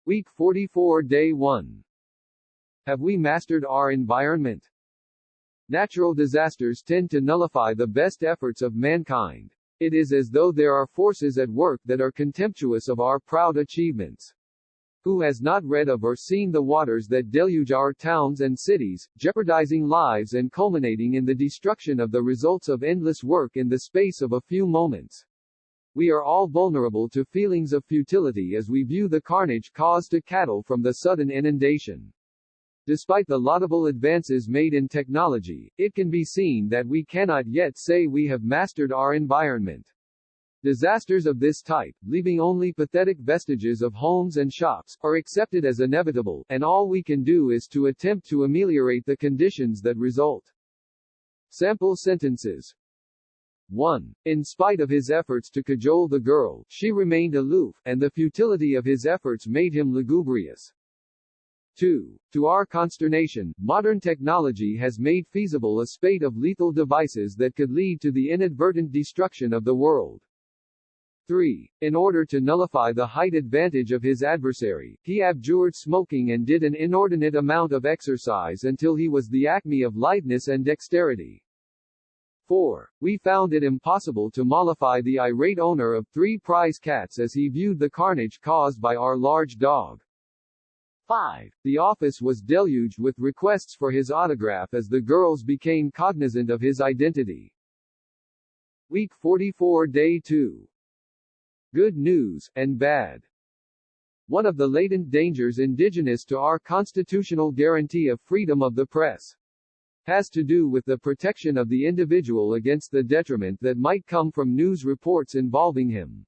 Week 44, Day 1. Have we mastered our environment? Natural disasters tend to nullify the best efforts of mankind. It is as though there are forces at work that are contemptuous of our proud achievements. Who has not read of or seen the waters that deluge our towns and cities, jeopardizing lives and culminating in the destruction of the results of endless work in the space of a few moments? We are all vulnerable to feelings of futility as we view the carnage caused to cattle from the sudden inundation. Despite the laudable advances made in technology, it can be seen that we cannot yet say we have mastered our environment. Disasters of this type, leaving only pathetic vestiges of homes and shops, are accepted as inevitable, and all we can do is to attempt to ameliorate the conditions that result. Sample sentences. 1. In spite of his efforts to cajole the girl, she remained aloof, and the futility of his efforts made him lugubrious. 2. To our consternation, modern technology has made feasible a spate of lethal devices that could lead to the inadvertent destruction of the world. 3. In order to nullify the height advantage of his adversary, he abjured smoking and did an inordinate amount of exercise until he was the acme of lightness and dexterity. 4. We found it impossible to mollify the irate owner of 3 prize cats as he viewed the carnage caused by our large dog. 5. The office was deluged with requests for his autograph as the girls became cognizant of his identity. Week 44, Day 2. Good news, and bad. One of the latent dangers indigenous to our constitutional guarantee of freedom of the press has to do with the protection of the individual against the detriment that might come from news reports involving him.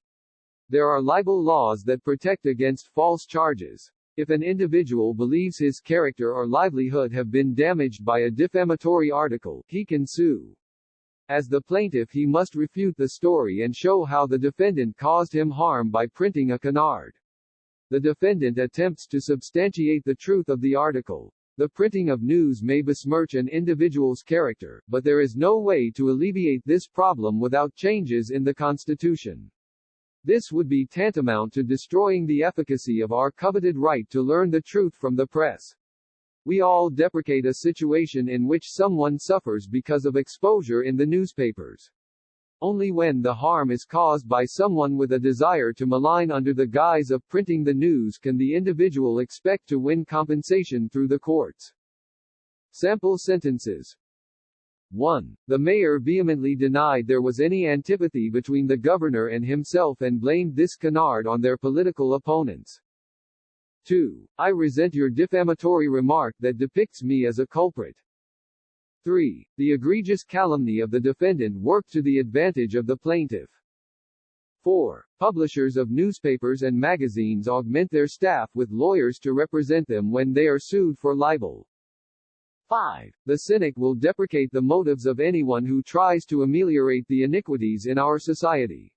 There are libel laws that protect against false charges. If an individual believes his character or livelihood have been damaged by a defamatory article, he can sue. As the plaintiff, he must refute the story and show how the defendant caused him harm by printing a canard. The defendant attempts to substantiate the truth of the article. The printing of news may besmirch an individual's character, but there is no way to alleviate this problem without changes in the Constitution. This would be tantamount to destroying the efficacy of our coveted right to learn the truth from the press. We all deprecate a situation in which someone suffers because of exposure in the newspapers. Only when the harm is caused by someone with a desire to malign under the guise of printing the news can the individual expect to win compensation through the courts. Sample sentences. 1. The mayor vehemently denied there was any antipathy between the governor and himself and blamed this canard on their political opponents. 2. I resent your defamatory remark that depicts me as a culprit. 3. The egregious calumny of the defendant worked to the advantage of the plaintiff. 4. Publishers of newspapers and magazines augment their staff with lawyers to represent them when they are sued for libel. 5. The cynic will deprecate the motives of anyone who tries to ameliorate the iniquities in our society.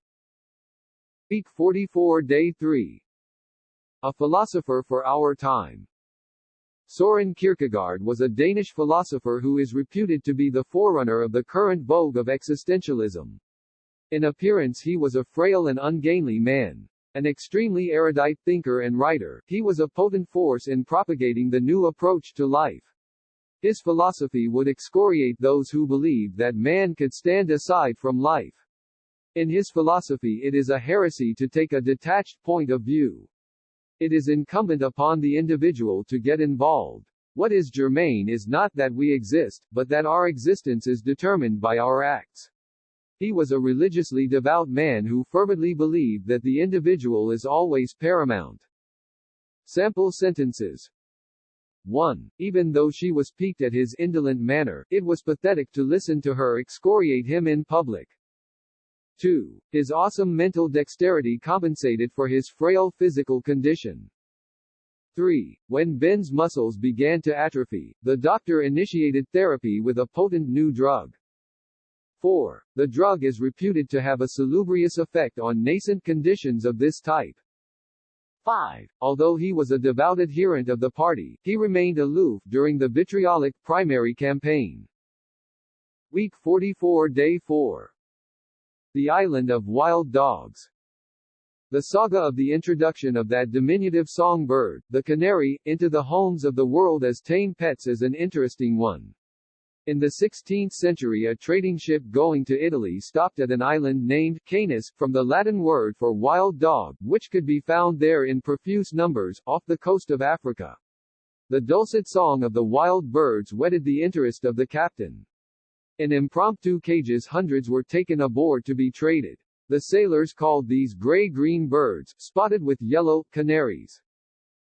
Week 44, Day 3. A philosopher for our time. Søren Kierkegaard was a Danish philosopher who is reputed to be the forerunner of the current vogue of existentialism. In appearance he was a frail and ungainly man. An extremely erudite thinker and writer, he was a potent force in propagating the new approach to life. His philosophy would excoriate those who believed that man could stand aside from life. In his philosophy it is a heresy to take a detached point of view. It is incumbent upon the individual to get involved. What is germane is not that we exist, but that our existence is determined by our acts. He was a religiously devout man who fervently believed that the individual is always paramount. Sample sentences. 1. Even though she was piqued at his indolent manner, it was pathetic to listen to her excoriate him in public. 2. His awesome mental dexterity compensated for his frail physical condition. 3. When Ben's muscles began to atrophy, the doctor initiated therapy with a potent new drug. 4. The drug is reputed to have a salubrious effect on nascent conditions of this type. 5. Although he was a devout adherent of the party, he remained aloof during the vitriolic primary campaign. Week 44, Day 4. The Island of Wild Dogs. The saga of the introduction of that diminutive songbird, the canary, into the homes of the world as tame pets is an interesting one. In the 16th century, a trading ship going to Italy stopped at an island named Canis, from the Latin word for wild dog, which could be found there in profuse numbers, off the coast of Africa. The dulcet song of the wild birds whetted the interest of the captain. In impromptu cages hundreds were taken aboard to be traded. The sailors called these gray-green birds, spotted with yellow, canaries.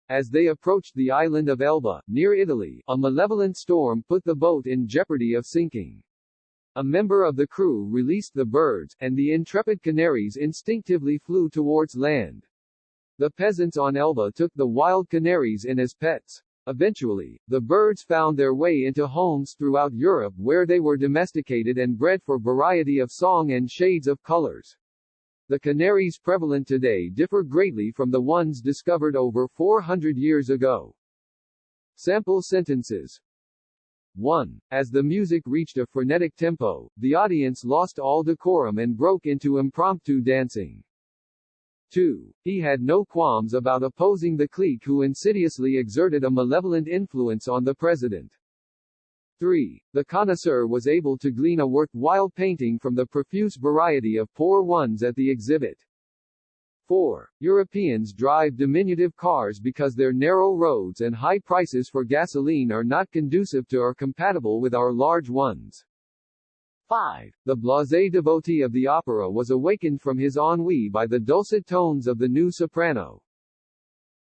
As they approached the island of Elba, near Italy, a malevolent storm put the boat in jeopardy of sinking. A member of the crew released the birds, and the intrepid canaries instinctively flew towards land. The peasants on Elba took the wild canaries in as pets. Eventually, the birds found their way into homes throughout Europe where they were domesticated and bred for variety of song and shades of colors. The canaries prevalent today differ greatly from the ones discovered over 400 years ago. Sample sentences. 1. As the music reached a frenetic tempo, the audience lost all decorum and broke into impromptu dancing. 2. He had no qualms about opposing the clique who insidiously exerted a malevolent influence on the president. 3. The connoisseur was able to glean a worthwhile painting from the profuse variety of poor ones at the exhibit. 4. Europeans drive diminutive cars because their narrow roads and high prices for gasoline are not conducive to or compatible with our large ones. 5. The blasé devotee of the opera was awakened from his ennui by the dulcet tones of the new soprano.